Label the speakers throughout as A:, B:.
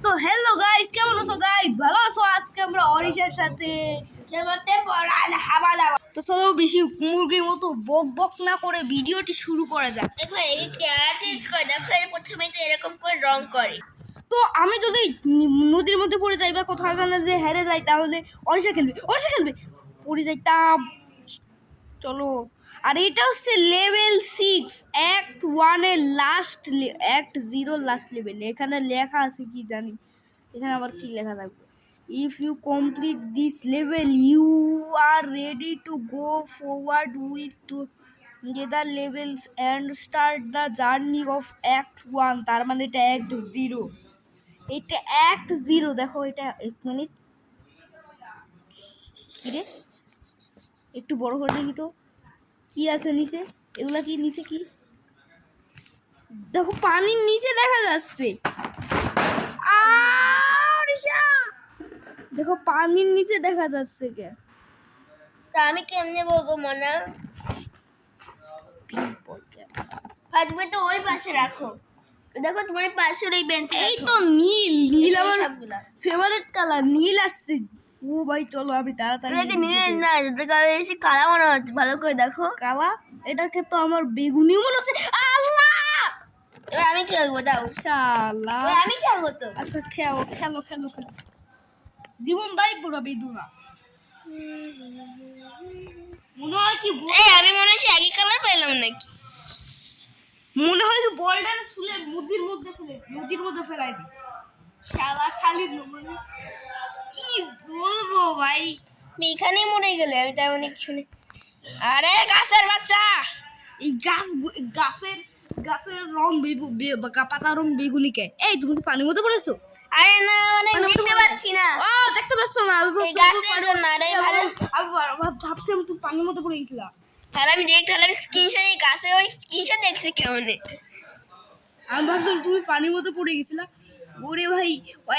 A: তো hello guys, কেমন আছো গাইস? ভালো আছো? আজকে আমরা অরিশার সাথে তো চলো বেশি মুরগির মতো বক বক না করে ভিডিওটি শুরু করা যাক।
B: দেখো এই ক্যামেরা চেঞ্জ করে দেখো, এই প্রথমে তো এরকম করে রং করে।
A: তো আমি যদি নদীর মধ্যে পড়ে যাই বা কোথাও জানা যে হেরে যাই, তাহলে অরিশা খেলবে পড়ে যাইতাম। চলো, আর এটা হচ্ছে লেভেল 6 অ্যাক্ট 1 এর লাস্ট, অ্যাক্ট 0 লাস্ট লেভেল। এখানে লেখা আছে কি জানি, এখানে আবার কি লেখা থাকবে? If you complete this level you are ready to go forward with together levels and start the journey of act 1। তার মানে এটা অ্যাক্ট 0, এটা অ্যাক্ট 0। দেখো এটা, এক মিনিট, কি রে, একটু বড় করে দেখি তো কি আছে নিচে। এগুলা কি নিচে? কি দেখো, পানির নিচে দেখা যাচ্ছে। দেখো পানির নিচে দেখা যাচ্ছে। কে
B: তা আমি কেমনে বলবো মনা? ফাজবে তো ওই পাশে রাখো। দেখো তোমার পাশের ওই বেঞ্চে।
A: এই তো নীল আমার ফেভারিট কালার, নীল আসছে। ও ভাই চলো আমি তাড়াতাড়ি।
B: নীল না, এসে কালা মনে হচ্ছে, ভালো করে দেখো।
A: কালা? এটাকে তো আমার বেগুনি মনে হচ্ছে। আল্লাহ,
B: এবার আমি খেলবো, দাও।
A: শালা,
B: আমি খেলবো তো।
A: আচ্ছা খেলো। জীবন দাই পুরো বেদুনা মনে হয় কি?
B: আমি মনে হয় একই কালার পেলাম নাকি?
A: মনে হয় কি বলটা ছুলে নদীর মধ্যে ফেলাই দি। শালা খালি মানে কি বলবো ভাই,
B: আমি এখানেই মরে গেলে আমি তার মানে কিছু নেই। আরে গাছের বাচ্চা,
A: এই গাছের রং পাতা রং বেগুনি কে? এই তুমি কি পানির মধ্যে পড়েছো?
B: আরে না, মানে দেখতে পাচ্ছি না।
A: ও দেখতে পাচ্ছ না?
B: এই গাছের জন্য। আরে ভালো,
A: আমি ভাবছিলাম তুমি পানির মধ্যে পড়ে গেছিলা।
B: তাহলে আমি দেখতে হলে স্ক্রিনশট, এই গাছের ওই স্ক্রিনশট দেখছি কেমনে।
A: আমি ভাবছিলাম তুমি পানির মধ্যে পড়ে গেছিলা। ওরে ভাই,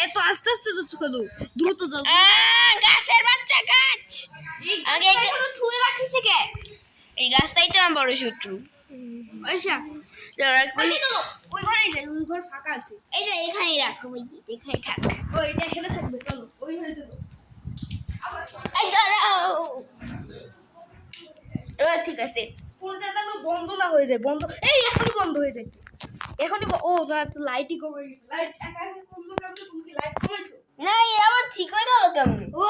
A: এত আস্তে আস্তে যাচ্ছ কেন? দ্রুত যাও।
B: গাছের বাচ্চা গাছ, আগে
A: এখানে ছুঁয়ে রাখিস কে?
B: এই গাছটাই তো আমার বড় শত্রু।
A: আচ্ছা, ওই ঘরেই যাই, ওই ঘর ফাঁকা আছে।
B: এইটা এখানেই রাখো, এখানে থাক।
A: ও এটা এখানে থাকবে, চলো ওই ঘরে চলো।
B: এই দাঁড়াও, এবার ঠিক আছে।
A: ফোনটা যেন বন্ধ না হয়ে যায়। বন্ধ, এই এখনই বন্ধ হয়ে যায়, এখনই। ও না, তো লাইটই কমে গেছে। লাইট একা একা কমলো কেমনে? তুমি কি লাইট কমাইছো?
B: না, এই আবার ঠিক হয়ে গেল কেমনে?
A: ও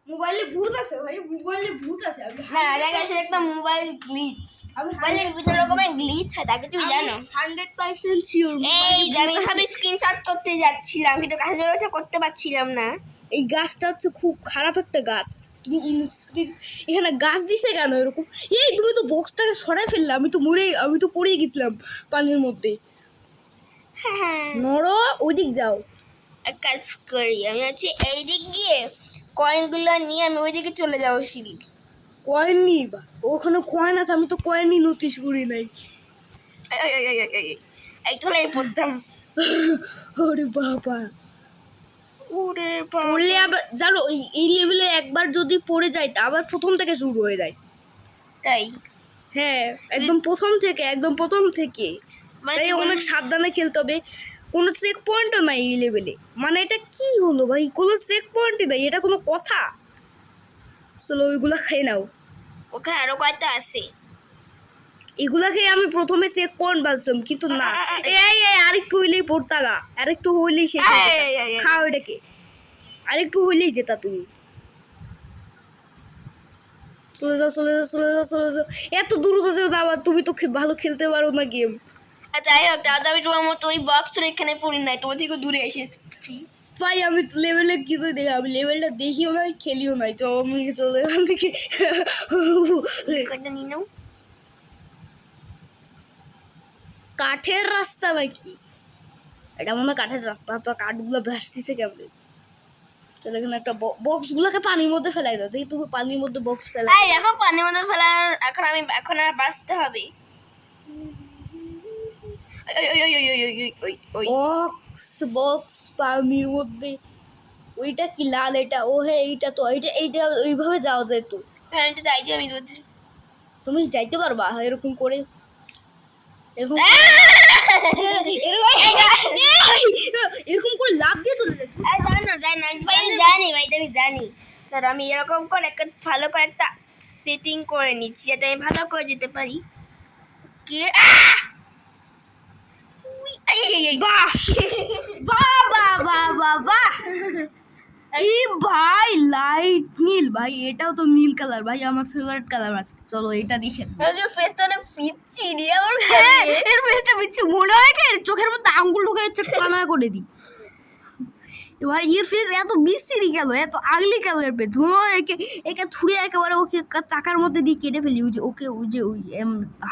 A: মোবাইলে ভূত আছে ভাই, মোবাইলে ভূত আছে।
B: না, দেখ আসলে একটা মোবাইল গ্লিচ। মোবাইলে বিভিন্ন রকমের গ্লিচ হয়, তাকে তুমি জানো?
A: 100% শিওর।
B: এই আমি ভাবে স্ক্রিনশট করতে যাচ্ছিলাম, কিন্তু কাজের ওটা করতে পারছিলাম না।
A: এই গাছটা হচ্ছে খুব খারাপ একটা গাছ। তুমি এখানে গাছ দিছে কেন এরকম? এই তুমি তো বক্সটাকে সরাই ফেললে, আমি তো পড়ে গেছিলাম পানির মধ্যে।
B: হ্যাঁ,
A: নড়ো, ওইদিক যাও।
B: এক কাজ করি, আমি হচ্ছে এই দিক গিয়ে কয়েনগুলো নিয়ে আমি ওইদিকে চলে যাবো সিঁড়ি।
A: কয়েন নিই বা ওখানে কয়েন আছে? আমি তো কয়েনই নোটিস করি নাই।
B: এই চলে পড়তাম।
A: ওরে বাবা,
B: ওরে
A: পড়লে আবার জানো, এই লেভেলে একবার যদি পড়ে যায় আবার প্রথম থেকে শুরু হয়ে যায়।
B: তাই?
A: হ্যাঁ, একদম প্রথম থেকে
B: মানে
A: তাই অনেক সাবধানে খেলতে হবে। কোনো চেক পয়েন্টও নাই এই লেভেলে। মানে এটা কি হলো ভাই? কোনো চেক পয়েন্টই নাই, এটা কোনো কথা? চলো ওইগুলা খেয়ে নাও।
B: ওখানে আরো কয়েকটা আছে,
A: এগুলা খেয়ে আমি প্রথমে চেক পয়েন্ট ভাবছিলাম, কিন্তু না। এই আরেকটু হইলেই পড়তাগা, আরেকটু হইলেই শেষ। খাও এটাকে, আরেকটু হইলেই যেতা তুমি। চলে যাও। এত দূর তো যাও না, আবার তুমি তো ভালো খেলতে পারো না গেম।
B: যাই হোক, দাদা আমি তোমার মতো ওই বক্সের এখানে পড়ি নাই, তোমার থেকে দূরে এসেছি।
A: ভাই আমি লেভেলে কিছুই দেখি, আমি লেভেলটা দেখিও নাই, খেলিও নাই। তো আমি চলে এখান থেকে।
B: নিয়ে নাও।
A: কাঠের রাস্তা নাকি এটা? মনে হয় কাঠের রাস্তা। তো কাঠগুলো ভাসতেছে কেমন? তাহলে এখানে একটা বক্স গুলোকে পানির মধ্যে ফেলাই দাও। দেখি তুমি পানির মধ্যে বক্স ফেলাই।
B: এই দেখো পানির মধ্যে ফেলার, এখন আর বাঁচতে হবে।
A: বক্স পানির মধ্যে। ওইটা কি লাল? এটা ও হ্যাঁ, এইটা তো এইটা ওইভাবে যাওয়া যায় তো।
B: হ্যাঁ, এটা যাই আমি বলছি।
A: তুমি যাইতে পারবা এরকম করে? এরকম এরকম করে লাভ দিয়ে চলে যাচ্ছে।
B: জানি ভাই, আমি জানি স্যার। আমি এরকম করে একটা ভালো করে একটা সেটিং করে নিচ্ছি যাতে আমি ভালো করে যেতে পারি। কে
A: বাহ বাহ বাহ বাহ বাহ বাহ এই ভাই লাইট নীল ভাই, এটাও তো নীল কালার ভাই, আমার ফেভারিট কালার আছে। চলো এটা দেখে
B: ফেসটা অনেক পিচ্ছি রে আমার।
A: হ্যাঁ এর ফেসটা বিচ্ছি মনে হয় কি চোখের মধ্যে আঙ্গুল ঢুকে যাচ্ছে, কানা করে দিই ভাই। এর ফেস এত বিশ্রী গেল, এত আগলি কালার পে একে একে ছুঁড়ে একেবারে ওকে চাকার মধ্যে দিয়ে কেটে ফেলি। ওই যে ওকে ওই যে ওই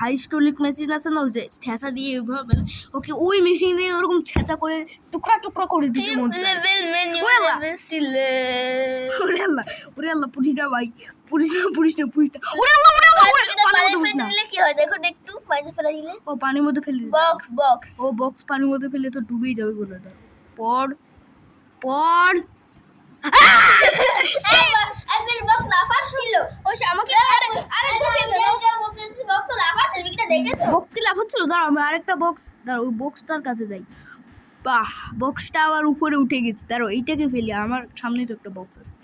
A: হাইস্টোলিক মেশিন আছে না, ওই যে ছেঁচা দিয়ে ওইভাবে ওকে ওই মেশিন দিয়ে ওরকম ছেঁচা করে টুকরা টুকরা করে দিতে মন চায়।
B: লেভেল মেনু
A: ওরে আল্লাহ।
B: লেভেল সিলে।
A: ওরে আল্লাহ পুলিশটা ভাই, পুলিশটা ওরে আল্লাহ ওরে আল্লাহ
B: পানি ফেলে দিলে কি হয় দেখো একটু, পানি ফেলে দিলে
A: ও পানির মধ্যে ফেলে দিতে।
B: বক্স
A: ও বক্স পানির মধ্যে ফেলে তো ডুবেই যাবে বলে দাও। পর
B: একজন বক্স লাফার ছিল।
A: ও সে আমাকে
B: আরে বক্স লাফার তুমি কি দেখেছো?
A: বক্স কি লাভ হচ্ছিল? দাঁড়াও আমি আরেকটা বক্স, দাঁড়াও ওই বক্সটার কাছে যাই। বাহ বক্সটা আবার উপরে উঠে গেছে। দাঁড়াও এইটাকে ফেলি, আমার সামনেই তো একটা বক্স আছে।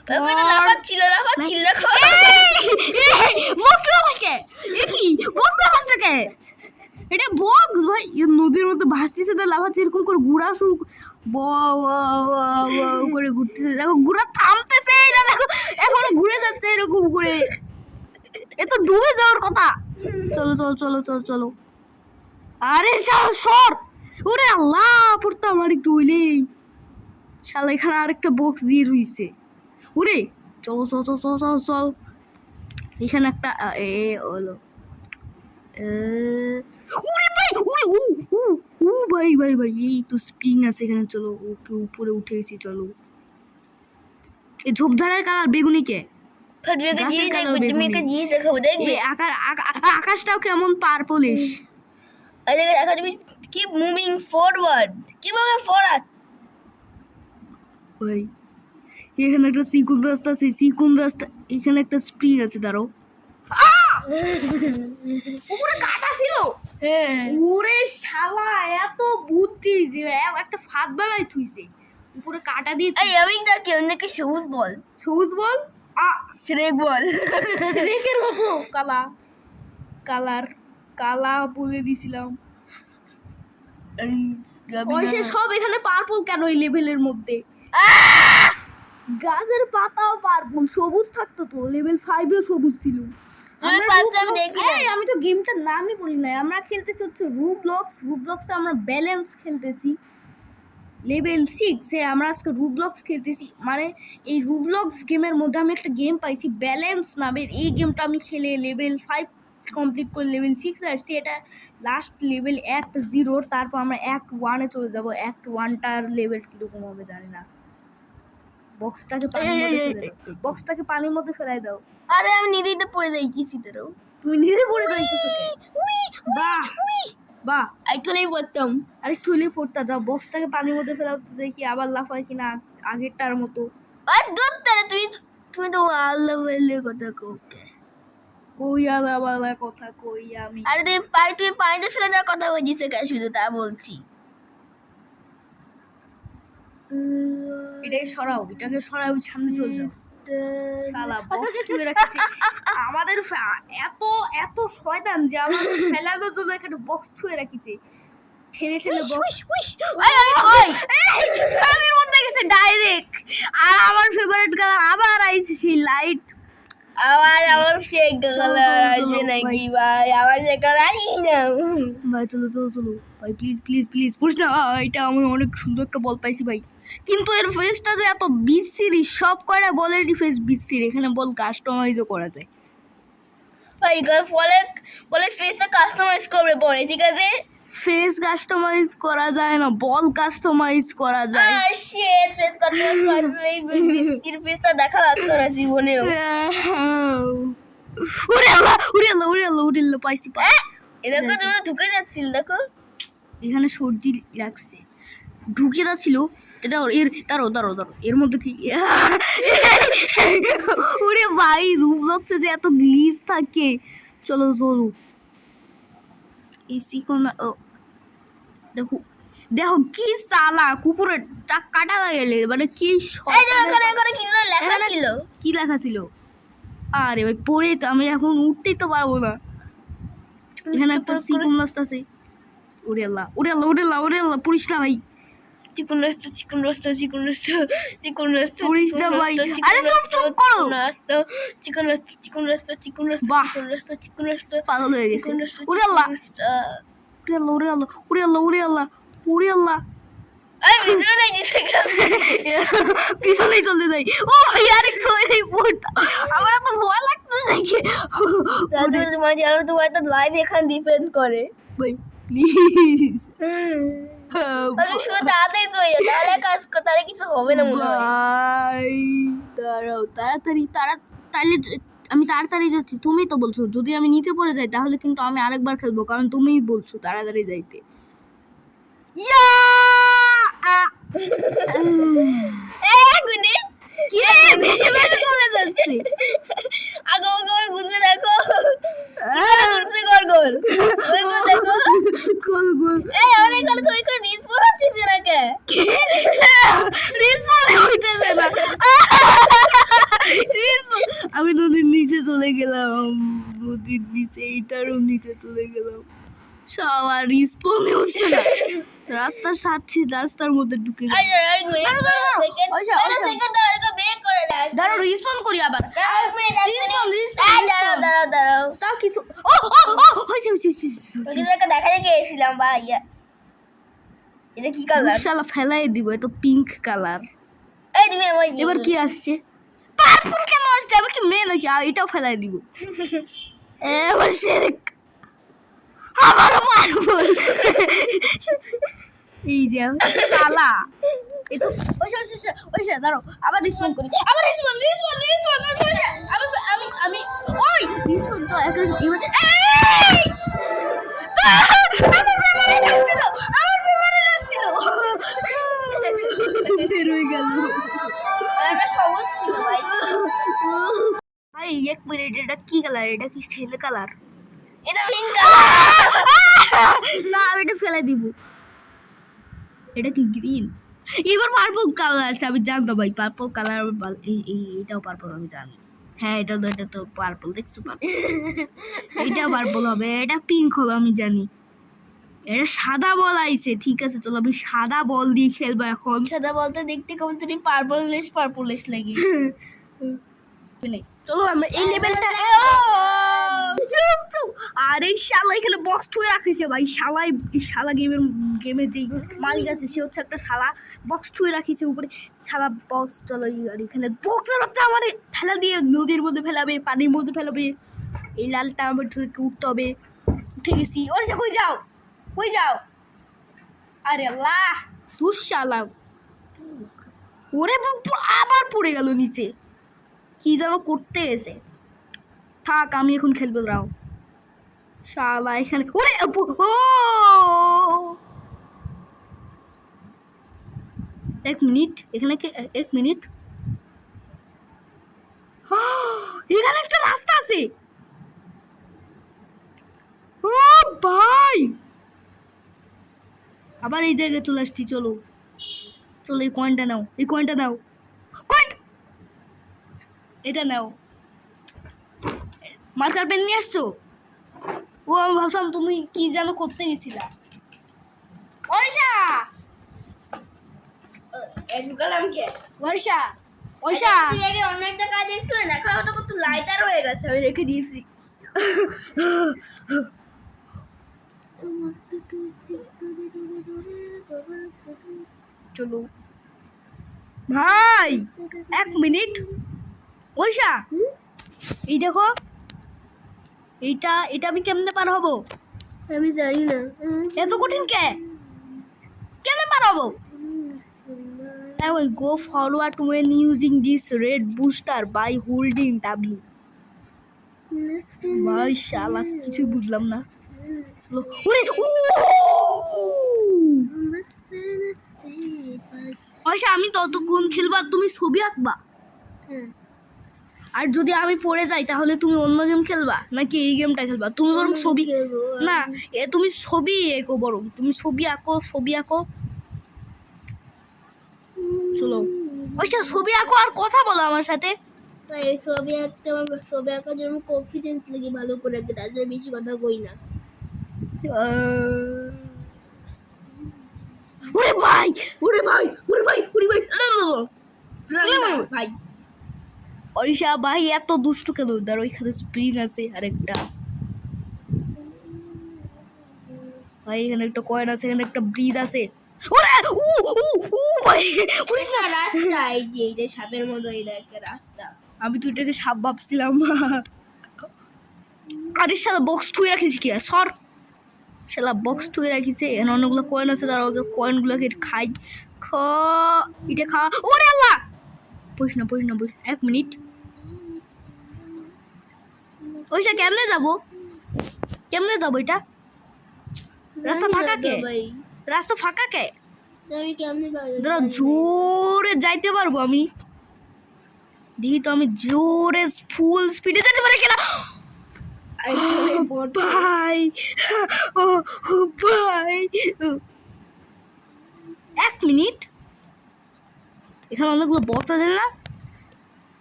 B: ওখানে লাফার ছিল দেখো।
A: বক্স লাফাচ্ছে এ কি? বক্স লাফাচ্ছে কে? এটা বক্স ভাই, নদীর মধ্যে ভাসতেছে না, লাফাচ্ছে এরকম করে ঘোরা শুরু করে ঘুরতেছে। দেখো ঘোরা থামতেছে না, দেখো এখনো ঘুরে যাচ্ছে এরকম করে। এ তো ডুবে যাওয়ার কথা। চলো চলো চলো চলো চলো, আরে চল সর। ওরে আল্লাহ পড়তাম আর একটু হইলেই। শালা এখানে আরেকটা বক্স দিয়ে রইছে। ওরে চলো চল চল চল চল চল, এখানে একটা এ হলো ওরে ভাই, ওরে ও ভাই ভাই ভাই, এই তো স্প্রিং আছে এখানে। চলো ওকে উপরে উঠে গেছি। চলো এই ঝোপঝাড়ের কালার বেগুনি কে? আকাশটাও কেমন পার্পলিশ।
B: Keep moving forward.
A: ভাই এখানে একটা চিকন রাস্তা আছে, চিকন রাস্তা এখানে একটা স্প্রিং আছে। দাঁড়াও উপরে কাটা ছিল।
B: হ্যাঁ
A: ওরে শালা এত বুদ্ধি যে একটা ফাঁদ বানাই থুইছে, উপরে কাটা দিয়ে।
B: এই আমি তাকে অন্যকে সবুজ বল,
A: সবুজ বল
B: শ্রেক বল।
A: শ্রেকের মতো কালা বলে দিছিলাম। ওই সে সব এখানে পার্পল কেন এই লেভেলের মধ্যে? গাছের পাতাও পার্পল, সবুজ থাকতো তো লেভেল 5 এও সবুজ ছিল। আমি তো গেমটার নামই বলি না। আমরা খেলতেছি হচ্ছে রুবলক্সে আমরা ব্যালেন্স খেলতেছি লেভেল 6 এ। আমরা আজকে রুবলক্স খেলতেছি, মানে এই রুবলক্স গেমের মধ্যে আমি একটা গেম পাইছি ব্যালেন্স নামের। এই গেমটা আমি খেলে লেভেল 5 কমপ্লিট করে লেভেল 6 আসছি। এটা লাস্ট লেভেল অ্যাক্ট 0, তারপর আমরা অ্যাক্ট 1 এ চলে যাব। অ্যাক্ট 1টার লেভেল কিরকম হবে জানি না। বক্সটাকে পানির মধ্যে ফেলাই দাও।
B: আরে আমি নিজেই তো পড়ে যাইছি তোরও।
A: তুমি নিজে পড়ে যাইতেছো কে? বাহ বাহ,
B: একটু হলেই পড়তাম,
A: আর একটু হলেই পড়তা। যাও বক্সটাকে পানির মধ্যে ফেলাও তো দেখি আবার লাফায় কিনা আগেরটার মতো।
B: আর দূর তারে তুমি তো আল্লাহ বললে কথা কোকে
A: কই আলাদা কথা কই আমি।
B: আরে তুমি পানিতে ফেলে দেওয়ার কথা বলছিস কেন? শুধু তা বলছি।
A: এটাকে সরাও সামনে চলে যাও। শালা বক্স তুলে রাখিছে আমাদের। এত শয়তান যে আমাদের ফেলানোর জন্য একটা বক্স থুয়ে রাখিছে। ঠেলে বক্স কানের মধ্যে গেছে ডাইরেক্ট। আর আমার ফেভারিট কালার আবার আইছে সেই লাইট।
B: আবার সে কালার আসবে নাকি ভাই? আবার সে কালার আসি না
A: ভাই। চলো ভাই, প্লিজ পুশ না। এটা আমি অনেক সুন্দর একটা বল পাইছি ভাই, কিন্তু এর ফেসটা যে এত বিশ্রী। সব কয়টা বলেরই ফেস বিশ্রী। এখানে বল কাস্টমাইজও করা যায়
B: ভাই। বলে ফেসটা কাস্টমাইজ করবে পরে, ঠিক আছে?
A: ফেস কাস্টমাইজ করা যায় না, বল কাস্টমাইজ করা যায়।
B: শিট, ফেস কাস্টমাইজ এই বিস্কিট ফেসটা দেখা লাগতো না জীবনেও।
A: ওরে আল্লাহ পাইছি।
B: এরকম তোমরা ঢুকে যাচ্ছিল দেখো,
A: এখানে সর্দি লাগছে, ঢুকে যাচ্ছিল। দাঁড়ো এর মধ্যে কি? ওরে ভাই রুবলক্সে যে এত গ্লিচ থাকে। চলো এই সিকোনা দেখো দেখো কি চালা কুকুরে কাটা গেলে মানে কি
B: এই যে ওখানে কি লেখা ছিল?
A: কি লেখা ছিল? আরে ভাই পড়ে তো আমি এখন উঠতেই তো পারবো না। এখানে একটা চিকন মাছ আছে। ওরে আল্লাহ ওরে আল্লাহ ওরে আল্লাহ ওরে আল্লাহ পুরিস না ভাই।
B: চিকন রাস্তা
A: পুরিস না ভাই। আরে চুপ করো।
B: চিকন রাস্তা
A: বাহ। পাগল হয়ে গেছে। ওরে আল্লাহ ওরে আল্লাহ ওরে আল্লাহ ওরে আল্লাহ ওরে আল্লাহ ওরে আল্লাহ পিছনেই চলতে যাই। ও ভাই আরে কই পড়তা আমার তো ভয় লাগতেছে।
B: তোমার একটা লাইভ এখান ডিপেন্ড করে
A: ভাই প্লিজ
B: শুধু তাড়াতাড়ি চলে যায়, তাহলে কাজ তাহলে কিছু হবে না মনে হয়।
A: ভাই দাঁড়াও তাড়াতাড়ি তাহলে আমি তাড়াতাড়ি যাচ্ছি। তুমি তো বলছো যদি আমি নিচে পড়ে যাই তাহলে কিন্তু আমি আরেকবার খেলবো, কারণ তুমিই বলছো তাড়াতাড়ি যাইতে।
B: এক মিনিট
A: কি রে ভেসে ভেসে চলে যাচ্ছে।
B: আগে বুঝে দেখো গোল গোল দেখো
A: গোল গোল
B: এই অনেক গেল তুই কোন রিসপন্স হচ্ছিস না কে
A: রিসপন্স হইতেছে না। আমি নদীর নিচে চলে গেলাম, নদীর নিচে এইটারও নিচে চলে গেলাম। সবার রিসপন্স হচ্ছে না। রাস্তার সাথে রাস্তার মধ্যে ঢুকে গেলাম। দাঁড়াও রিসপন্স করি আবার।
B: দাঁড়াও
A: তাও কিছু হয়েছে
B: দেখা যায় গেছিলাম ভাইয়া। এটা কি কালার?
A: শালা ফেলাই দিব, এটা পিঙ্ক কালার।
B: এই তুমি
A: এবার কি আসছে? পার্পল কেন আসছে? আমি কি মেয়ে নাকি? এটাও ফেলাই দিব। এবার শেরেক আবার পার্পল। এই যে কালা এই তো ওইসা দাঁড়াও আবার রিসপন্স করি। আবার রিসপন্স আমি ওই রিসপন্স তো এখন এবার ভাই এক মিনিট, এটা কি কালার? এটা কি ছেলে কালার?
B: এটা পিঙ্ক কালার।
A: না আমি এটা ফেলে দিব। এটা কি গ্রিন? এবার পার্পল কালার আসছে। আমি জানতাম ভাই পার্পল কালার। এটাও পার্পল আমি জানি। হ্যাঁ এটা তো পার্পল, দেখছো পার্পল। এটাও পার্পল হবে, এটা পিঙ্ক হবে আমি জানি। এটা সাদা বল আইছে, ঠিক আছে চলো আমি সাদা বল দিয়ে খেলবো এখন।
B: সাদা বলতে দেখতে কেমন তুমি পার্পলিশ লাগে।
A: চলো আমরা এই লেভেলটা আরে শালা এখানে বক্স থুয়ে রাখিছে ভাই। শালা গেমের যেই মালিক আছে সে হচ্ছে একটা শালা বক্স থুয়ে রাখিছে উপরে। শালা বক্স চলো আর এখানে বক্সের বাচ্চা আমার ঠেলা দিয়ে নদীর মধ্যে ফেলাবে, পানির মধ্যে ফেলাবে। এই লালটা আমার উঠতে হবে। উঠে গেছি। ওর সে কই যাও আরে আল্লাহ দুঃশালা। ওরে আবার পড়ে গেল নিচে, কি যেন করতে গেছে। থাক আমি এখন খেলবো। দাও শালা এখানে ওরে ও এক মিনিট এখানে এক মিনিট এখানে একটা রাস্তা আছে। ও ভাই আবার এই জায়গায় চলে আসছি। চলো এই কয়েনটা নাও, কয়েন এটা নাও। মার্কার পেন নিয়ে আসছো? ও আমি ভাবছিলাম তুমি কি যেন করতে গেছিলা। ওইসা
B: ঢুকালাম কে?
A: ওইসা
B: তুই আগে অন্য একটা কাজ দেখছিল না, এখন তো কত লাইটার হয়ে গেছে, আমি রেখে দিয়েছি।
A: চলো ভাই এক মিনিট। ওইসা এই দেখো এটা আমি কেমনে পার হবো?
B: আমি জানি না।
A: এত কঠিন কেমনে পার হবো? Go forward when using this red booster by holding W. ভাই শালা কিছু বুঝলাম না। ওইসা আমি ততক্ষণ খেলবা, তুমি ছবি আঁকবা। আর যদি আমি পড়ে যাই তাহলে তুমি অন্য গেম খেলবা নাকি এই গেমটা খেলবা? তুমি বরং ছবি না, তুমি ছবি এঁকো, বরং তুমি ছবি আঁকো। চলো ওইসব ছবি আঁকো আর কথা বলো আমার সাথে।
B: এই ছবি আঁকতে আমার ছবি আঁকার জন্য কনফিডেন্স লাগে ভালো করে আঁকতে, তার জন্য বেশি কথা কই না।
A: ওরে ভাই
B: ভাই
A: অরিশা ভাই এত দুষ্টু কেন? ধর ওইখানে স্প্রিং আছে আরেকটা, ভাই এখানে একটা কয়েন আছে, এখানে একটা ব্রিজ আছে। ওরে ভাই
B: পুলিশ না রাস্তা, এই যে এইটা সাপের মতো, এইটা একটা রাস্তা।
A: আমি তো এটাকে সাপ ভাবছিলাম। আরে শালা বক্স থুয়ে রাখিস কি সর, শালা বক্স থুয়ে রাখিছে। এখানে অনেকগুলো কয়েন আছে, তার কয়েনগুলোকে খাই। এটা খা। ওরে আল্লাহ, বস না 1 মিনিট। ওইসা কেমনে যাবো এটা? রাস্তা ফাঁকা কে?
B: আমি কেমনে
A: ধরো জোরে যাইতে পারবো আমি? দেখি তো আমি জোরে ফুল স্পিডে যেতে পারি কিনা। ভাই ভাই 1 মিনিট। এখানে অনেকগুলো বক্স আছে না?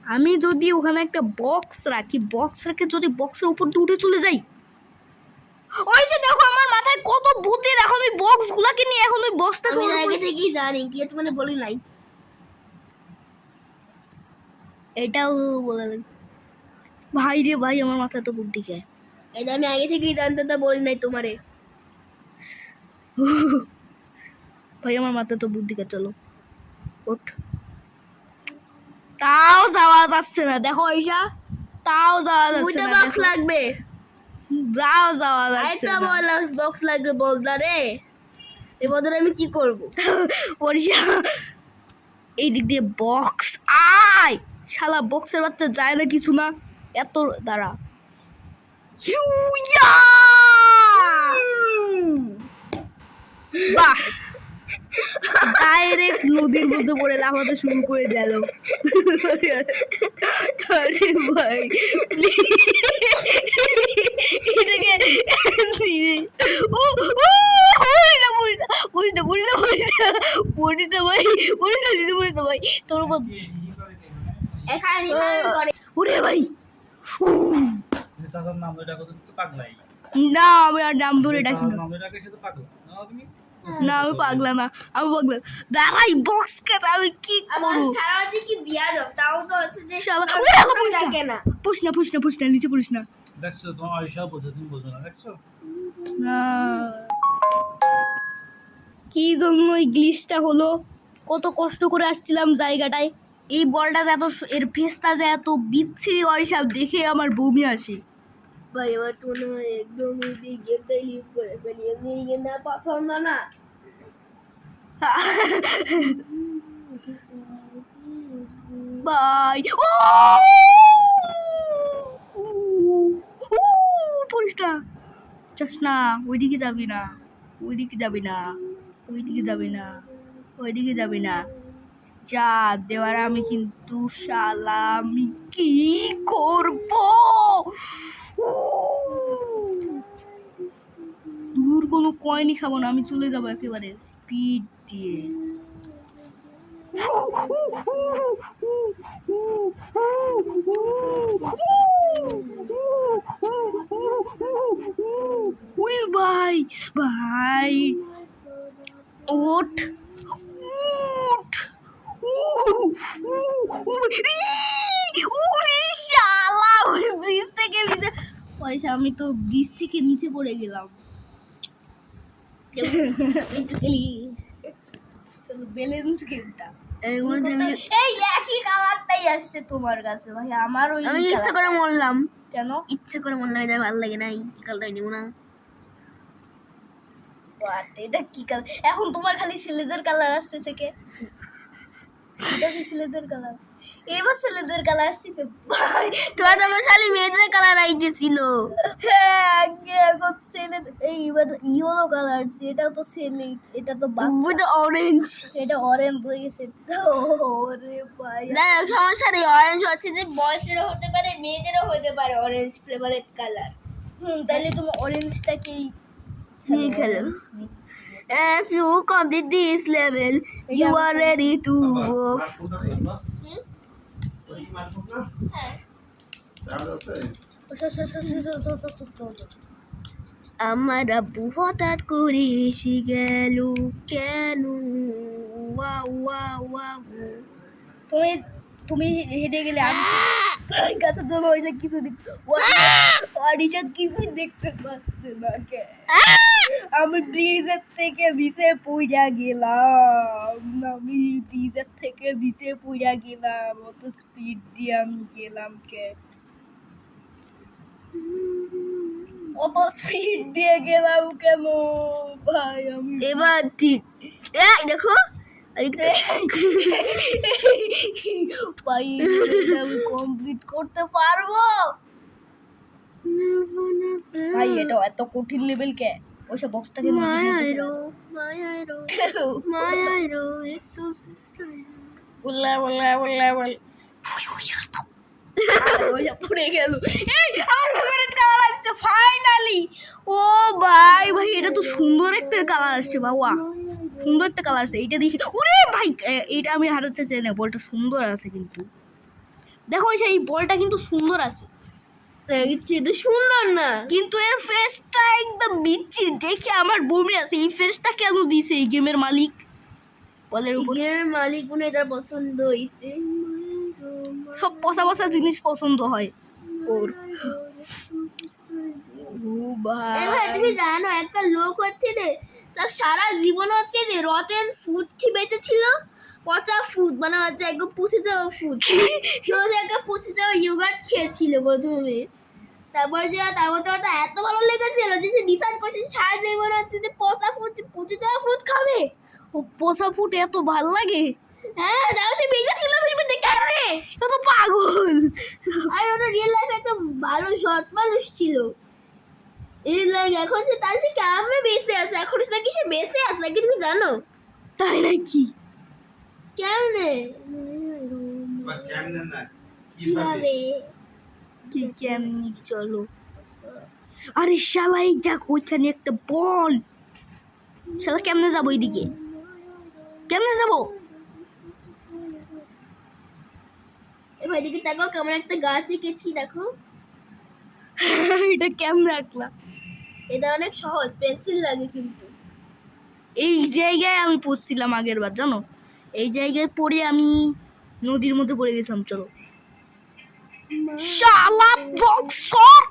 A: আমি যদি ওখানে একটা বক্স রেখে যদি বক্সের উপর দিয়ে উঠে চলে যাই, ওই যে দেখো আমার মাথায় কত বুদ্ধি। দেখো আমি বক্স গুলাকে নিয়ে এখন ওই বক্সটাকে
B: আগে থেকেই জানি, কি তোমার বলি নাই।
A: এটাও বলে দেন ভাই রে ভাই, আমার মাথায় তো বুদ্ধি কে।
B: এটা আমি আগে থেকেই জানতে, তা বলি নাই তোমারে।
A: ভাই আমার মাথায় তো বুদ্ধি কে। চলো ওঠ। তাও যাওয়া যাচ্ছে না, দেখো ঈশা, তাও যাওয়া যাচ্ছে না।
B: বক্স লাগবে,
A: যাওয়া যাচ্ছে
B: আরেকটা
A: না।
B: বক্স লাগবে বলদা রে। এই বদলে আমি কি করব?
A: ঈশা এই দিক দিয়ে বক্স আয়, শালা বক্সের বাচ্চা যায় না কিছু না। এত দাঁড়া, বাহ, ডাইরেক্ট নদীর মধ্যে পড়ে লাফাতে শুরু করে দিল। আরে ভাই এটাকে ও ভাই তোর উপর ওরে ভাই। না আমি আর নাম ধরে ডাকি না। না আমি পাগলা না, আমি পাগলা। দাঁড়াই বক্স কে আমি কি করব?
B: সারা যে কি বিয়া দাও, তাও তো আছে যে
A: শালা ওরে আল্লাহ,
B: ডাকে না।
A: পুষ না নিচে পুষ না।
C: দেখছো তোমার আয়শা বোঝো, তুমি বোঝো না, দেখছো?
A: না কি জন্য ওই গ্লিচটা হলো? কত কষ্ট করে আসছিলাম জায়গাটায়। এই বলটা এত এর ফেসটা যে এত বিচ্ছিরি ওইসব দেখে আমার বমি আসে।
B: ভাই আমার তো মনে হয় একদম এই গেমটাই লিভ করে ফেলি, এমনি এই গেমটা পছন্দ না।
A: বাই ও পুলিশটা চাস না, ওইদিকে যাবি না, যা দেওয়ার। আমি কিন্তু শালা আমি কি করব? দূর কোনো কয়েনই খাবো না, আমি চলে যাবো একেবারে স্পিড দিয়ে। ওরে ভাই ওঠ শালা ওই ব্রিজ থেকে নিচে পয়সা। আমি তো ব্রিজ থেকে নিচে পড়ে গেলাম। চলো ব্যালেন্স গেমটা। এই একই কালারটাই আসছে তোমার কাছে ভাই, আমার ওই
B: আমি ইচ্ছা করে মরলাম।
A: কেন
B: ইচ্ছা করে মরলাম, এটা ভালো লাগে না, এই কালটা নিব না।
A: এটা কি কালার? এখন তোমার খালি ছেলেদের কালার আসতেছে কে? এটা কি ছেলেদের কালার? এবার ছেলেদের কালার আসছে ভাই।
B: তোমার তখন শালি মেয়েদের কালার আইতেছিল।
A: হ্যাঁ আগে এখন ছেলে এইবার ইয়েলো কালার আসছে, এটা তো ছেলে, এটা তো বাচ্চা,
B: অরেঞ্জ।
A: এটা অরেঞ্জ হয়ে গেছে। ওরে ভাই
B: না সমস্যা নেই, অরেঞ্জ হচ্ছে যে বয়সেরও হতে পারে মেয়েদেরও হতে পারে অরেঞ্জ ফ্লেভারের কালার।
A: তাহলে তুমি অরেঞ্জটাকেই
B: নিয়ে খেলো। If you complete this level, you are ready to go. আমার আব্বু হঠাৎ করে এসে গেল কেন? Wow wow wow.
A: তুমি তুমি হেঁটে গেলে আমি গাছের জন্য ওইসব কিছু অনিশা কিছু দেখতে পাচ্ছে না কে। আমি ব্রিজের থেকে নিচে পড়ে গেলাম, আমি ব্রিজের থেকে নিচে পড়ে গেলাম, অত স্পিড দিয়ে আমি গেলাম কে, অত স্পিড দিয়ে গেলাম কেন ভাই আমি।
B: এবার ঠিক এই দেখো
A: ভাই এটা আমি কমপ্লিট করতে পারবো ভাই, এটা এত কঠিন লেভেল কে, ওইসব বক্সটাকে বললা বললা বললা বল ওইটা পড়ে গেল। এই আমার ফেভারিট কালার আসছে ফাইনালি। ও ভাই ভাই এটা তো সুন্দর একটা কালার আসছে বাবা, সুন্দর একটা কালার আছে। এইটা দেখি, ওরে ভাই এইটা আমি হারাতে চাই না, বলটা সুন্দর আছে কিন্তু দেখো এই বলটা কিন্তু সুন্দর আছে,
B: এটা সুন্দর না
A: কিন্তু এর ফেসটা একদম বিচ্ছি, দেখে আমার বমি আছে। এই ফেসটা কেন দিছে এই গেমের মালিক? বলের উপরে
B: মালিক গুলো এটা পছন্দ হইছে।
A: সব পচা পচা জিনিস পছন্দ হয় ওর। ও ভাই
B: ভাই তুমি জানো একটা লোক হচ্ছে যে তার সারা জীবন হচ্ছে যে রটেন ফুড কি বেঁচেছিল, পচা ফুড মানে হচ্ছে একদম পচে যাওয়া ফুড। সে একটা পচে যাওয়া ইয়োগার্ট খেয়েছিল প্রথমে, তারপর তো এত ভালো লেগেছিল যে সে ডিসাইড করছে সারা জীবন হচ্ছে যে পচা ফুড, পচে যাওয়া ফুড খাবে।
A: ও পচা ফুড এত ভাল লাগে?
B: হ্যাঁ তাও সে বেঁচে ছিল কেমনে,
A: এত পাগল।
B: আর ওটা রিয়েল লাইফে একটা ভালো শর্ট মানুষ ছিল। এই লাইক এখন সে তার সে কেমনে বেঁচে আছে, এখন সে নাকি সে বেঁচে আছে নাকি তুমি জানো?
A: তাই নাকি?
B: কেমনে কিভাবে
A: কি কেমনি চলো। আরে শালা এই দেখো ওইখানে একটা বল, শালা কেমনে যাবো এইদিকে, কেমনে যাবো?
B: এবার দিকে তাকাও কেমন একটা গাছ এঁকেছি দেখো।
A: এটা কেমনে রাখলা?
B: এটা অনেক সহজ, পেন্সিল লাগে কিন্তু।
A: এই জায়গায় আমি পড়ছিলাম আগের বার জানো, এই জায়গায় পড়ে আমি নদীর মধ্যে পড়ে গেছিলাম। চলো শালা বক্সর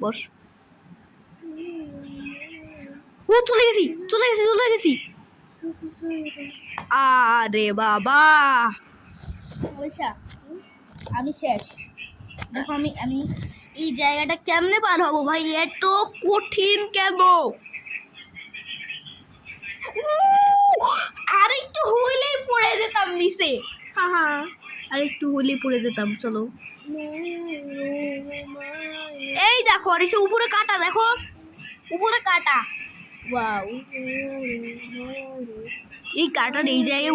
A: বস। ও চলে গেছি চলে গেছি চলে গেছি। আরে বাবা ওইসা আমি শেষ। দেখো আমি আমি এই জায়গাটা কেমনে পার হবো ভাই, এত কঠিন কেন? আরেকটু হইলেই পড়ে যেতাম নিচে, হ্যাঁ আরেকটু হইলেই পড়ে যেতাম। চলো এই দেখো আর এসে উপরে কাটা, দেখো উপরে কাটা। ওয়াও এই কাটার এই জায়গায়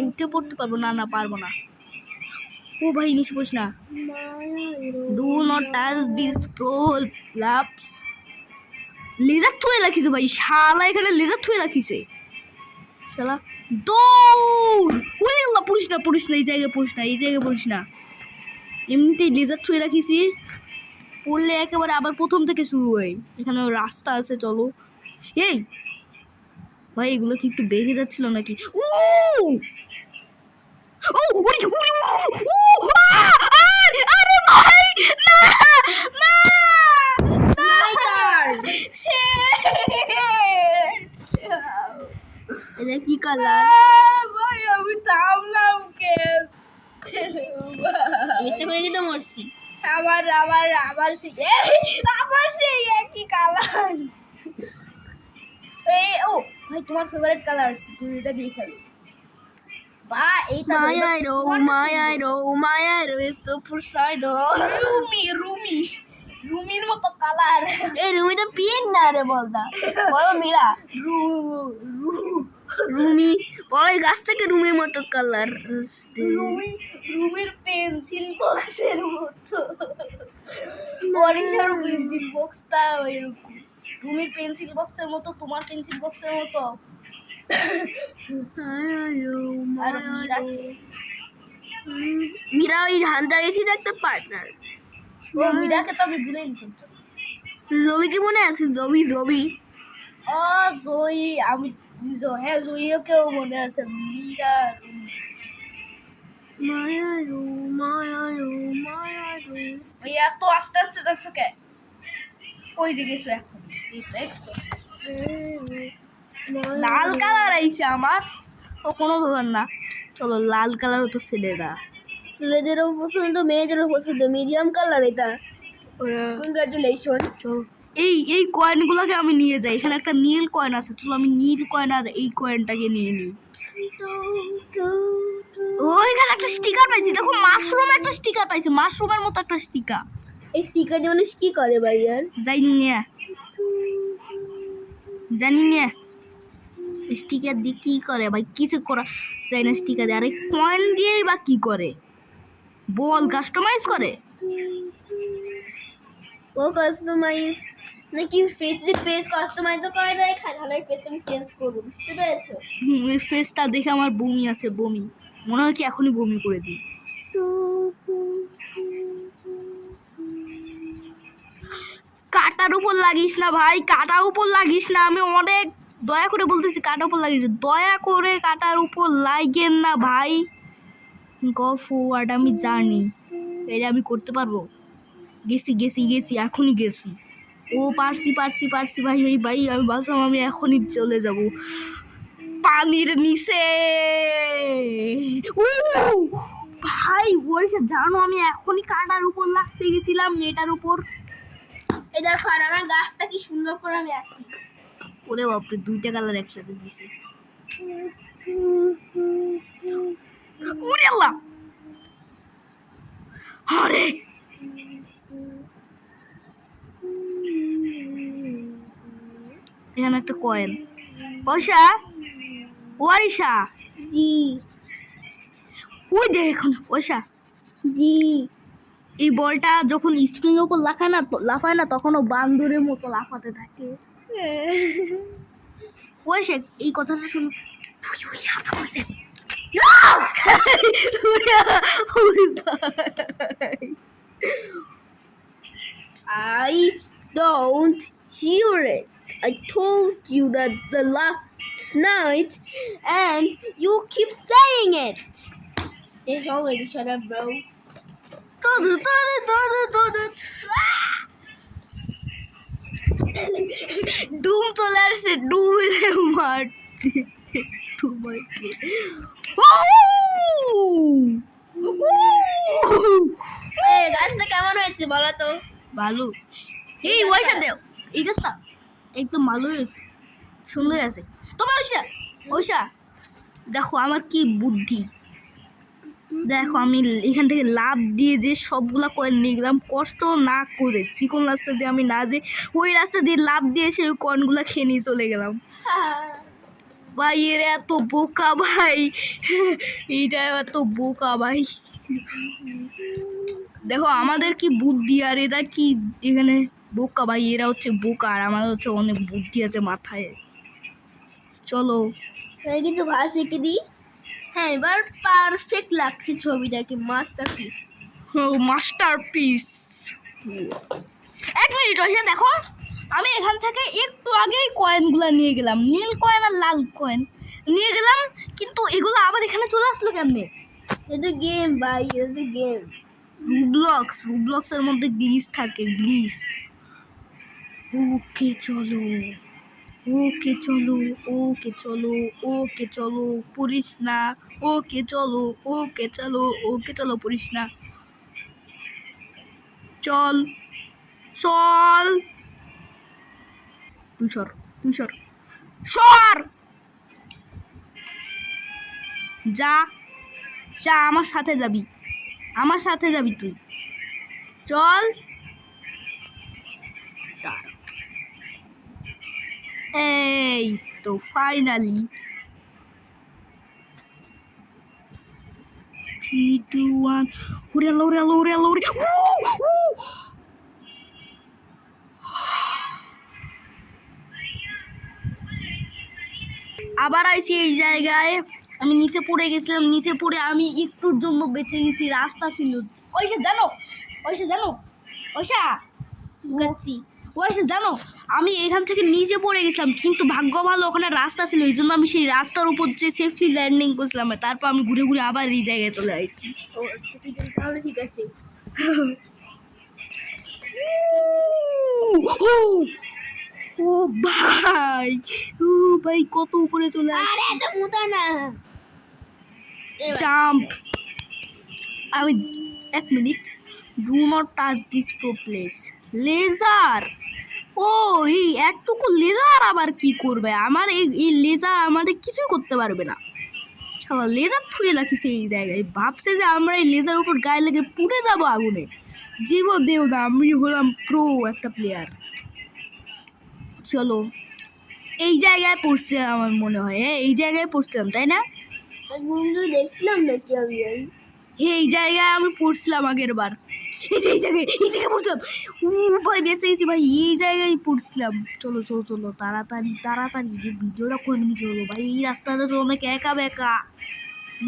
A: উঠে পড়তে পারবো না? না পারবো না। ও ভাই নিচে পড়িস না, do not touch this prolapse. লেজার থুয়ে রাখিছে ভাই, শালা এখানে লেজার থুয়ে রাখিছে শালা। দৌড়, ওরে আল্লাহ পড়িস না এই জায়গায় পড়িস না, এই জায়গায় পড়িস না। এমনিতেই লেজার থুয়ে রাখিছি, পড়লে একেবারে আবার প্রথম থেকে শুরু হয়। এখানে রাস্তা আছে চলো। এই ভাই এগুলো কি একটু বেগে যাচ্ছিল নাকি? ও ও উড়ি উড়ি ও আরে ভাই না না
B: এটা কি কালার?
A: ভাই আমি থামলাম কে?
B: ইচ্ছে করে কি তো মরছি।
A: আবার সেই একই কালার। এই ও ভাই তোমার ফেভারিট কালার আছে, তুমি এটা দিয়ে খেলো। বা এইটা
B: মায়ারো সুপার সাইডো।
A: রুমির মতো কালার।
B: এই রুমি তো পিঙ্ক না রে বলদা, বলো মীরা। রুমি বলো এই গাছ থেকে রুমির মতো কালার।
A: রুমির পেন্সিল বক্সের মতো, অরিশার পেন্সিল বক্সটা এরকম। রুমির পেন্সিল বক্সের মতো, তোমার পেন্সিল বক্সের মতো। আর
B: মীরা ওই হান্টার এসিতে একটা পার্টনার।
A: মীরাকে তো আমি ভুলে গেছি।
B: জবি কি মনে আছে? জবি
A: ও জয়ী, আমি হ্যাঁ জয়ীকেও মনে আছে। মীরা
B: মায়ারো
A: এত আস্তে আস্তে যাচ্ছ কে? ওই যে গেছো এখন, এই দেখছো লাল কালার আইছে আমার। ও কোনো ব্যাপার না, চলো লাল কালার তো ছেলেরা।
B: ছেলেদেরও পছন্দ, মেয়েদেরও পছন্দ, মিডিয়াম কালার এটা। কংগ্রাচুলেশন।
A: চলো এই কয়েনগুলোকে আমি নিয়ে যাই। এখানে একটা নীল কয়েন আছে, চলো আমি নীল কয়েন আর এই কয়েনটাকে নিয়ে নিই। ও এখানে একটা স্টিকার পাইছি, দেখো মাশরুম একটা স্টিকার পাইছি, মাশরুমের মতো একটা স্টিকার।
B: এই স্টিকার দিয়ে মানুষ কি করে ভাই? আর
A: জানি না স্টিকার দিয়ে কি করে ভাই, কিছু করা যায় না স্টিকার দিয়ে। আরে কয়েন দিয়েই বা কি করে, বল কাস্টমাইজ করে।
B: ও কাস্টমাইজ নাকি ফেস কাস্টমাইজও করা যায়, খালার ফেস আমি চেঞ্জ করবো, বুঝতে পেরেছো?
A: এই ফেসটা দেখে আমার বমি আছে, বমি মনে হয় কি এখনই বমি করে দিই। কাটার উপর লাগিস না ভাই, কাটার উপর লাগিস না, আমি অনেক দয়া করে বলতেছি, কাটার উপর লাগিস না, দয়া করে কাটার উপর লাগেন না ভাই। গো ফরওয়ার্ড আমি জানি, এটা আমি করতে পারবো। গেছি এখনই গেছি। ও পারছি ভাই ভাই, আমি ভাবলাম আমি এখনই চলে যাব পানির নিচে। ভাই বলছে জানো, আমি এখনই কাটার উপর লাগতে গেছিলাম, মেয়েটার উপর।
B: এই দেখো আর আমার গাছটা কি সুন্দর করে আমি আঁকি।
A: ওরে বাপরে, দুইটা কালার একসাথে দিছে। ওরে আল্লাহ, আরে এখানে একটা কয়েন। ওইসা ওয়ারিসা,
B: জি
A: ওই দেখ এখন ওইসা।
B: জি।
A: এই বলটা যখন স্প্রিং এর উপর লাফায় না তখন ও বান্দরের মতো লাফাতে থাকে। ওইসা এই কথাটা শুন।
B: I don't hear it. I told you that the last night and you keep saying it. It's already shut up, bro.
A: ডুম চলে আসছে, ডুবে মারছে তোমাকে।
B: এই গাছটা কেমন হয়েছে বলো তো?
A: ভালো। এই ওইসা দেও, এই গাছটা একদম ভালোই আছে, সুন্দর আছে। তবে ওইসা দেখো আমার কি বুদ্ধি, দেখো আমি এখান থেকে লাভ দিয়ে যে সবগুলা কয়েন নিয়ে গেলাম, কষ্ট না করে চিকন রাস্তা দিয়ে আমি না, যে ওই রাস্তা দিয়ে লাভ দিয়ে সেই কয়েনগুলা খেয়ে নিয়ে চলে গেলাম। ভাই এর এত বোকা ভাই, এইটা এত বোকা ভাই। দেখো আমাদের কি বুদ্ধি, আর এরা কি এখানে বোকা ভাই। এরা হচ্ছে বোকা আর আমাদের হচ্ছে অনেক বুদ্ধি আছে মাথায়। চলো
B: কিন্তু ভাষা কি দিই। হ্যাঁ এবার পারফেক্ট লাগছে ছবিটাকে, মাস্টারপিস।
A: মাস্টারপিস। এক মিনিট ওইসা দেখো, আমি এখান থেকে একটু আগেই কয়েনগুলো নিয়ে গেলাম, নীল কয়েন আর লাল কয়েন নিয়ে গেলাম, কিন্তু এগুলো আবার এখানে চলে আসলো কেমনে?
B: এটা গেম ভাই, এটা গেম।
A: রুবলক্সের মধ্যে গ্লিচ থাকে, গ্লিচ। ওকে চলো পড়িস না। ওকে চলো পড়িস না। চল তুই সর। সর যা যা, আমার সাথে যাবি, আমার সাথে যাবি তুই, চল। দাঁড়া। এই তো ফাইনালি 3 2 1 উড়ে আলো উড়ে আলো উড়ে আলো উড়ে আবার আইছি এই জায়গায়। আমি নিচে পড়ে গেছিলাম, নিচে পড়ে আমি একটুর জন্য বেঁচে গেছি, রাস্তা ছিল। ওইসা জানো, ওইসা জানো, ওইসা ওইসা জানো, আমি এখান থেকে নিচে পড়ে গেছিলাম, কিন্তু ভাগ্য ভালো ওখানে রাস্তা ছিল, এই জন্য আমি সেই রাস্তার উপর যে সেফলি ল্যান্ডিং করছিলাম। তারপর আমি ঘুরে ঘুরে আবার এই জায়গায় চলে আসছি।
B: ও আচ্ছা ঠিক আছে, তাহলে ঠিক আছে।
A: ও ভাই, ও ভাই কত উপরে চলে আসছি।
B: আরে এত মোটা না।
A: জাম্প। আমি এক minute, do not touch this pro place. Laser, ও এই একটুকু লেজার আবার কি করবে? আমার এই লেজার আমাদের কিছুই করতে পারবে না। সবাই লেজার থুয়ে রাখিছে এই জায়গায়, ভাবছে যে আমরা এই লেজার উপর গায়ে লেগে পুড়ে যাবো আগুনে। জীবন দেও না, আমি হলাম প্রো একটা প্লেয়ার। চলো, এই জায়গায় পড়ছে আমার মনে হয়, এই জায়গায় পড়ছিলাম তাই না?
B: বন্ধু দেখছিলাম নাকি আমি
A: এই জায়গায় আমি পড়ছিলাম আগের বার। এই জায়গায় পড়ছিলাম। ও ভাই বেঁচে গেছি ভাই, এই জায়গায় পড়ছিলাম। চলো চলো চলো তাড়াতাড়ি তাড়াতাড়ি, যে ভিডিওটা করে মিনিট হলো ভাই, এই রাস্তাটা তো অনেক একা বেকা।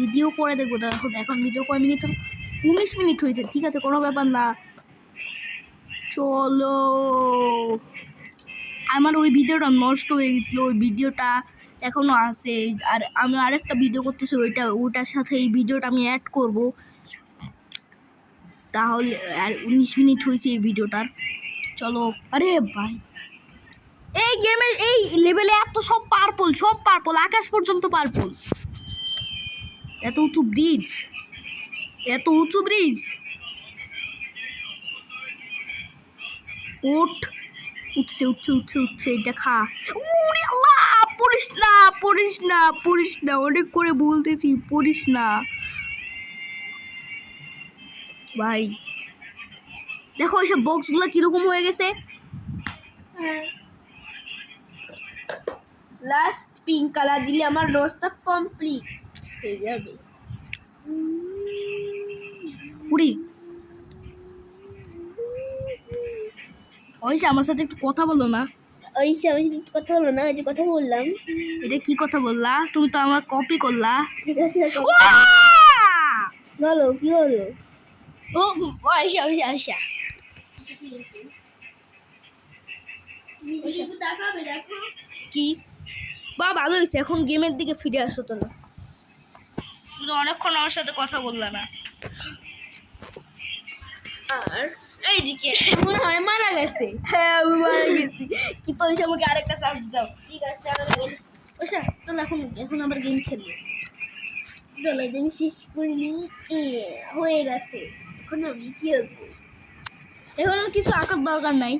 A: ভিডিও করে দেখবো, এখন এখন ভিডিও কয় মিনিট হলো? 19 মিনিট হয়েছে, ঠিক আছে কোনো ব্যাপার না। চলো, আমার ওই ভিডিওটা নষ্ট হয়ে গেছিলো, ওই ভিডিওটা এখনো আছে। আর আমি আরেকটা ভিডিও করতেছি, ওইটার সাথে এই ভিডিওটা আমি অ্যাড করব। তাহলে আর 19 মিনিট হয়েছে এই ভিডিওটার। চলো, আরে ভাই এই গেমে এই লেভেলে এত সব পার্পল, আকাশ পর্যন্ত পার্পল। এত উঁচু ব্রিজ, এত উঁচু ব্রিজ। উঠছে উঠছে উঠছে উঠছে, এটা খা। উরে আল্লাহ, পড়িস না, অনেক করে বলতেছি পড়িস না ভাই। দেখো ওইসব বক্সগুলো কিরকম হয়ে গেছে।
B: লাস্ট পিঙ্ক কালার দিলে আমার রোজটা কমপ্লিট হয়ে যাবে।
A: উড়ি ওইসব আমার সাথে একটু কথা বলো না।
B: অরিশা আমি একটু কথা বলো না, ওই যে কথা বললাম।
A: এটা কি কথা বললা? তুমি তো আমার কপি করলা।
B: ঠিক আছে বলো কি হলো?
A: ও আয়শা
B: একটু দেখাবে, দেখো
A: কি বা ভালো হয়েছে, এখন গেমের দিকে ফিরে আসো। তো না, তুমি তো অনেকক্ষণ আমার সাথে কথা বললা না।
B: আর এইদিকে মনে হয় মারা গেছে।
A: হ্যাঁ আমি মারা গেছি, কি তো ওইসব আমাকে আরেকটা চান্স দাও।
B: ঠিক আছে
A: ওইসা চলো, এখন আবার গেম খেলবো।
B: চলো আমি শেষ করিনি, হয়ে গেছে। এখন আমি কি করবো?
A: এখন আর কিছু আঁকার দরকার নাই।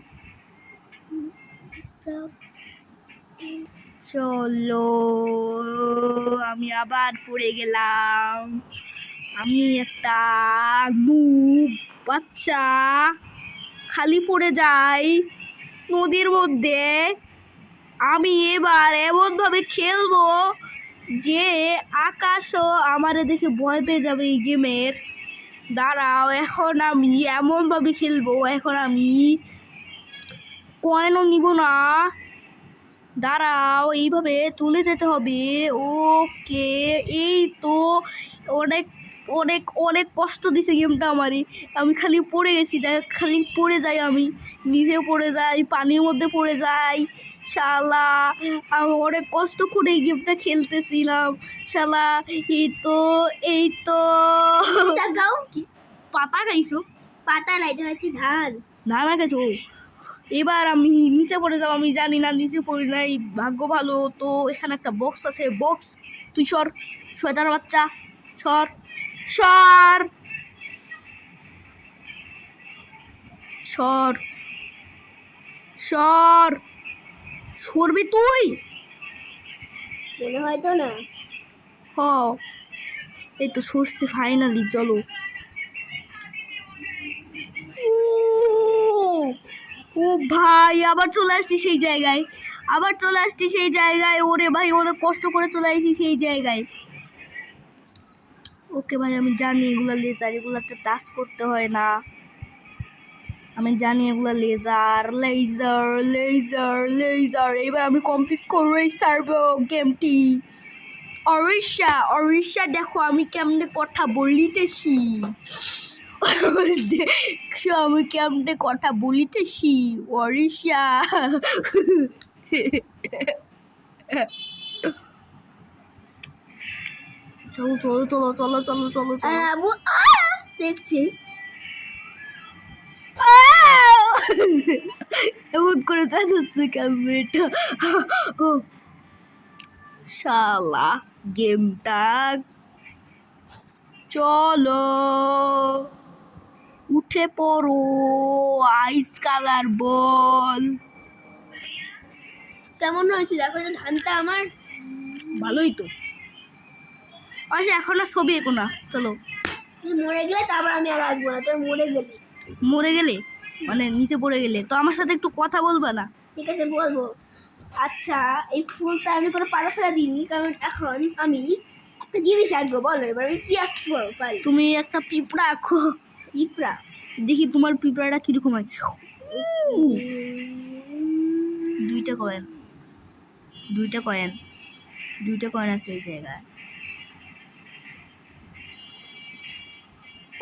A: চলো, আমি আবার পড়ে গেলাম। আমি একটা নুব বাচ্চা, খালি পড়ে যাই নদীর মধ্যে। আমি এবার এমনভাবে খেলবো যে আকাশও আমারে দেখে ভয় পেয়ে যাবে এই গেমের। দাঁড়াও, এখন আমি এমনভাবে খেলবো, এখন আমি কয়েনও নিব না। দাঁড়াও, এইভাবে চলে যেতে হবে। ওকে, এই তো অনেক অনেক অনেক কষ্ট দিছে গেমটা আমারই। আমি খালি পড়ে গেছি, খালি পড়ে যাই, আমি নিচে পড়ে যাই, পানির মধ্যে পড়ে যাই। শালা, আমি অনেক কষ্ট করে এই গেমটা খেলতেছিলাম। শালা, এই তো
B: গাও
A: কি পাতা গাইছো?
B: পাতা নাই, এটা হচ্ছে ধান।
A: না গেছো। এবার আমি নিচে পড়ে যাবো, আমি জানি না নিচে পড়ি নাই, ভাগ্য ভালো তো। এখানে একটা বক্স আছে, বক্স তুই সর, শয়তান বাচ্চা, সর সর সর সর, সরবি তুই?
B: মনে হয় তো না।
A: হ এই তো সরছে ফাইনালি, চলো। ও ভাই আবার চলে আসছি সেই জায়গায়, আবার চলে আসছি সেই জায়গায়। ওরে ভাই অনেক কষ্ট করে চলে আসছি সেই জায়গায়। ওকে ভাই আমি জানি এগুলা লেজার, এগুলাতে টাচ করতে হয় না, আমি জানি এগুলা লেজার লেজার লেজার লেজার। এবার আমি কমপ্লিট করবই সারবো গেমটি। অরিশা অরিশা দেখো আমি কেমনে কথা বলিতেছি, দেখছো আমি কেমনে কথা বলিতেছি অরিশা। চলো চলো চলো চলো চলো চলো
B: আর
A: চলো।
B: আবু দেখছি
A: এমন করে চাচ্ছে কেন এটা, শালা গেমটা। চলো উঠে পড়ো, আইস কালার বল।
B: কেমন হয়েছে দেখো যে ধানটা আমার।
A: ভালোই তো। আচ্ছা এখন আর ছবি এঁকো না, চলো।
B: তুমি মরে গেলে তারপর আমি আর আঁকবো না, তুমি মরে গেলে।
A: মরে গেলে মানে নিচে পড়ে গেলে তো আমার সাথে একটু কথা বলবা না?
B: ঠিক আছে বলবো। আচ্ছা এই ফুলটা আমি কোনো পাতা ফেলা দিইনি, কারণ এখন আমি একটা জিনিস আঁকবো। বলো এবার আমি কি আঁকবো পারি?
A: তুমি একটা পিঁপড়া আঁকো,
B: পিঁপড়া।
A: দেখি তোমার পিঁপড়াটা কিরকম হয়। দুইটা কয়েন, দুইটা কয়েন, দুইটা কয়েন আছে এই জায়গায়।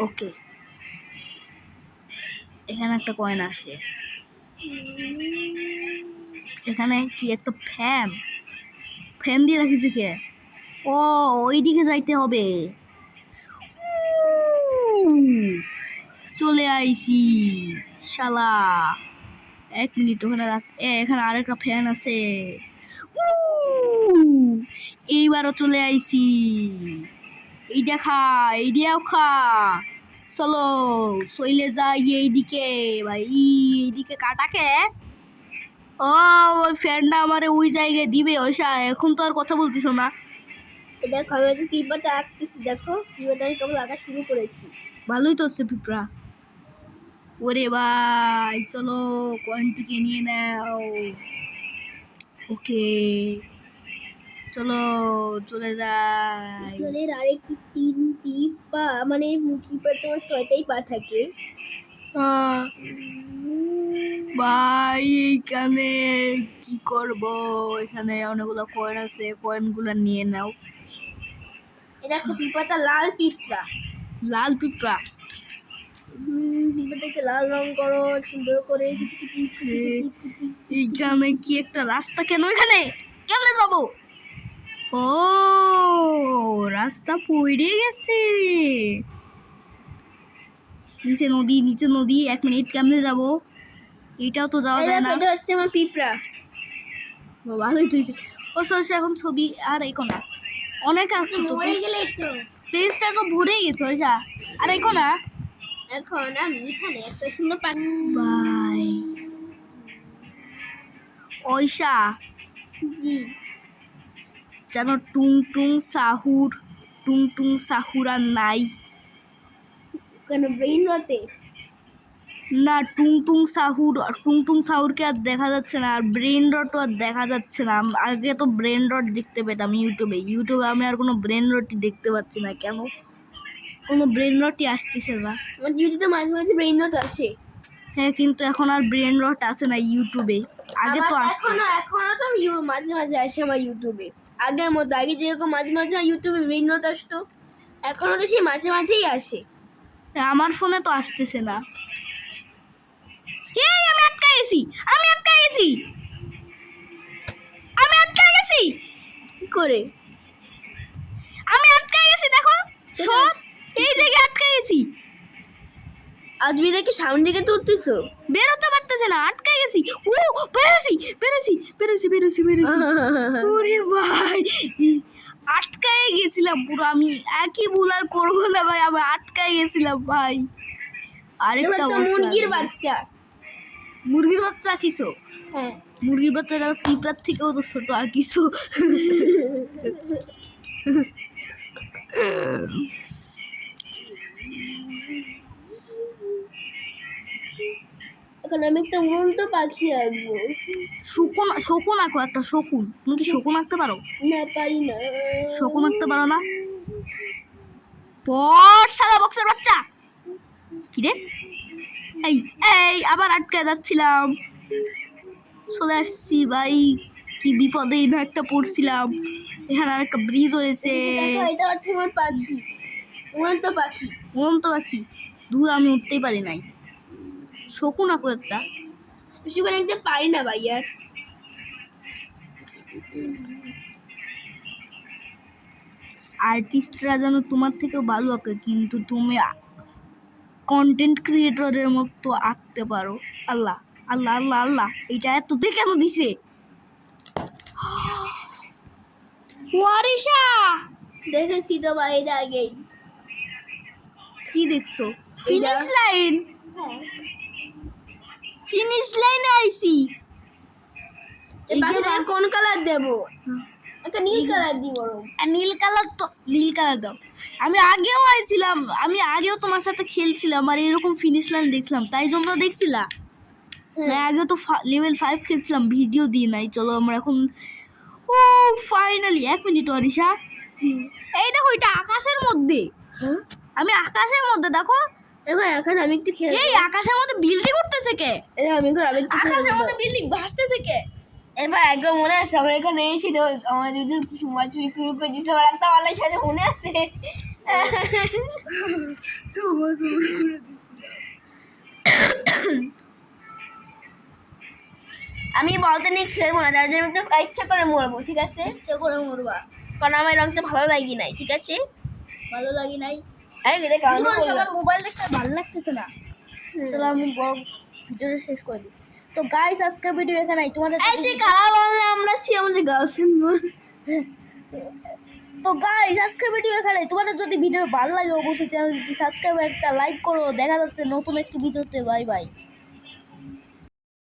A: ওকে এখানে একটা কয়েন আছে, এখানে কি একটা ফ্যান, ফ্যান দিয়ে রাখিছে কে? ও ওইদিকে যাইতে হবে। চলে আইছি শালা। এক মিনিট, ওখানে এখানে আরেকটা ফ্যান আছে। এইবারও চলে আইছি। এই দেখা এই দিয়েও খা, চলো চলে যাই এইদিকে। ভাই এইদিকে কাটাকে, ও ওই ফ্যানটা আমারে ওই জায়গায় দিবে। ওইসা এখন তো আর কথা বলতিস না।
B: দেখো আমি একটা পিঁপড়াটা আঁকতেছি, দেখো পিঁপড়াটা আমি কেবল আঁকা শুরু করেছি।
A: ভালোই তো হচ্ছে পিঁপড়া। ওরে ভাই চলো কয়েনটিকে নিয়ে নাও। ওকে চলো চলে যাই।
B: পিছনের আরেকটি তিনটি পা, মানে পিঁপড়ার তোমার 6টাই পা থাকে।
A: ভাই এইখানে কি করব? এখানে অনেকগুলো কয়েন আছে, কয়েনগুলো নিয়ে নাও।
B: এই দেখো পিঁপড়াটা লাল পিঁপড়া।
A: লাল পিঁপড়া,
B: পিঁপড়াটাকে লাল রং করো সুন্দর করে। কুচি কুচি কুচি কুচি কুচি।
A: এইখানে কি একটা রাস্তা? কেন এখানে কেমনে যাব? ও রাস্তা পড়ে গেছে, নিচে নদী, নিচে নদী। এক মিনিট কেমনে যাব? এটাও তো যাওয়া
B: এই
A: যায়
B: দেখো
A: না।
B: এটা হচ্ছে আমার পিঁপড়া।
A: ভালোই তুই ও সরষে এখন ছবি আর এই না অনেক আছে তো,
B: মরে গেলেই তো।
A: পেজটা তো ভরে গেছে ওইসা। আর এই না
B: এখন আমি এখানে একটা সুন্দর পাখি।
A: ভাই ওইসা যেন টুং টুং সাহুর, টুং টুং সাহুর আর নাই
B: কেন ব্রেইন রতে?
A: না। টুং টুং সাহুরকে আর দেখা যাচ্ছে না, আর ব্রেন রটও আর দেখা যাচ্ছে না। আগে তো ব্রেন রট দেখতে পেতাম ইউটিউবে, আমি আর কোনো ব্রেন রটই দেখতে পাচ্ছি না। কেন কোনো ব্রেন রটই আসতেছে না?
B: আমার ইউটিউবে মাঝে মাঝে ব্রেইন রট আসে।
A: হ্যাঁ কিন্তু এখন আর ব্রেন রট আসে না ইউটিউবে, আগে তো
B: আমার
A: আসতো।
B: এখনো তো মাঝে মাঝে আসে আমার ইউটিউবে। আগের মতো আগে যেরকম মাঝে মাঝে ইউটিউবে ব্রেইন রট আসতো, এখনো তো সেই মাঝে মাঝেই আসে।
A: আমার ফোনে তো আসতেছে না। এই আমি আটকে গেছি, আমি আটকে গেছি, আমি আটকে গেছি।
B: কি করে?
A: আমি আটকে গেছি দেখো সব এই জায়গায় আটকে গেছি।
B: আজমি দেখি সামনে দিকে তুলতেছো।
A: বেরোতে পারতেছে না, আটকে গেছি। ও বেরোছি বেরোছি বেরোছি বেরোছি বেরোছি। ওরে ভাই আটকায় গেছিলাম পুরো। আমি একই ভুল আর করবো না ভাই, আমি আটকায় গেছিলাম ভাই। আরেকটা
B: মুরগির বাচ্চা।
A: মুরগির বাচ্চা কিছু
B: হ্যাঁ
A: মুরগির বাচ্চাটা পিঁপড়ার থেকেও তো ছোট আর কিছু।
B: এখন আমি একটা উড়ন্ত পাখি আঁকবো।
A: শকুন আঁকো একটা শকুন। তুমি কি শকুন আঁকতে পারো?
B: না পারি না।
A: শকুন আঁকতে পারো না? পর সাদা বক্সের বাচ্চা। কি রে? এই এই আবার আটকে যাচ্ছিলাম। চলে আসছি ভাই, কি বিপদে না একটা পড়ছিলাম। এখানে আর একটা ব্রিজ রয়েছে।
B: দেখো, এটা হচ্ছে আমার পাখি, উড়ন্ত পাখি।
A: উড়ন্ত পাখি। দূর আমি উঠতেই পারি নাই। শকুন আঁকো একটা।
B: বেশি করে একটা পারি না ভাই আর।
A: আর্টিস্টরা যেন তোমার থেকেও ভালো আঁকে, কিন্তু তুমি কন্টেন্ট ক্রিয়েটরের মতো আঁকতে পারো। আল্লাহ আল্লাহ আল্লাহ আল্লাহ, এটা এত কেন দিছে? ওয়ারিশা,
B: দেখেছি তো ভাই এর আগেই।
A: কি দেখছো? ফিনিশ লাইন,
B: হ্যাঁ,
A: ফিনিশ লাইনে আইছি।
B: এই পাখিটাকে কোন কালার দেবো? একটা নীল কালার দিই বরং।
A: আর নীল কালার তো, নীল কালার দাও। আমি আগেও আইছিলাম, আমি আগেও তোমার সাথে খেলছিলাম আর এরকম ফিনিশ লাইন দেখছিলাম, তাই জন্য দেখছিলা। না আগে তো লেভেল 5 খেলছিলাম, ভিডিও দিই নাই। চলো আমরা এখন, ও ফাইনালি 1 মিনিট অরিশা, এই দেখো এটা আকাশের মধ্যে। আমি আকাশের মধ্যে, দেখো
B: এবার এখন আমি একটু খেলবো।
A: এই আকাশের মধ্যে বিল্ডিং উঠতেছে কে?
B: আমি একটু
A: আকাশের
B: খেলবো।
A: মধ্যে বিল্ডিং ভাসতেছে কে?
B: এবার একবার মনে আছে আমরা এখানে এসেছিল, আমাদের যে মাছ বিক্রি করে দিতে পারে একটা অনলাইন সাথে মনে আছে। আমি বলতে নিয়ে খেলবো না, তার জন্য একটু ইচ্ছা করে মরবো, ঠিক আছে?
A: ইচ্ছে করে মরবা?
B: কারণ আমার রংটা ভালো লাগি নাই, ঠিক আছে?
A: ভালো লাগে নাই?
B: এই দেখ আমি বললাম।
A: আমার মোবাইল দেখতে ভালো লাগতেছে না। চলো আমি বড় ভিডিওটা শেষ করে দিই। তো গাইস আজকের ভিডিও এখানে, তোমাদের
B: এই সে কালা বললে আমরা সে আমাদের গার্লফ্রেন্ড বল।
A: তো গাইস আজকের ভিডিও এখানে। তোমাদের যদি ভিডিও ভালো লাগে অবশ্যই চ্যানেলটি সাবস্ক্রাইব, একটা লাইক করো। দেখা যাচ্ছে নতুন একটি ভিডিওতে। Bye bye.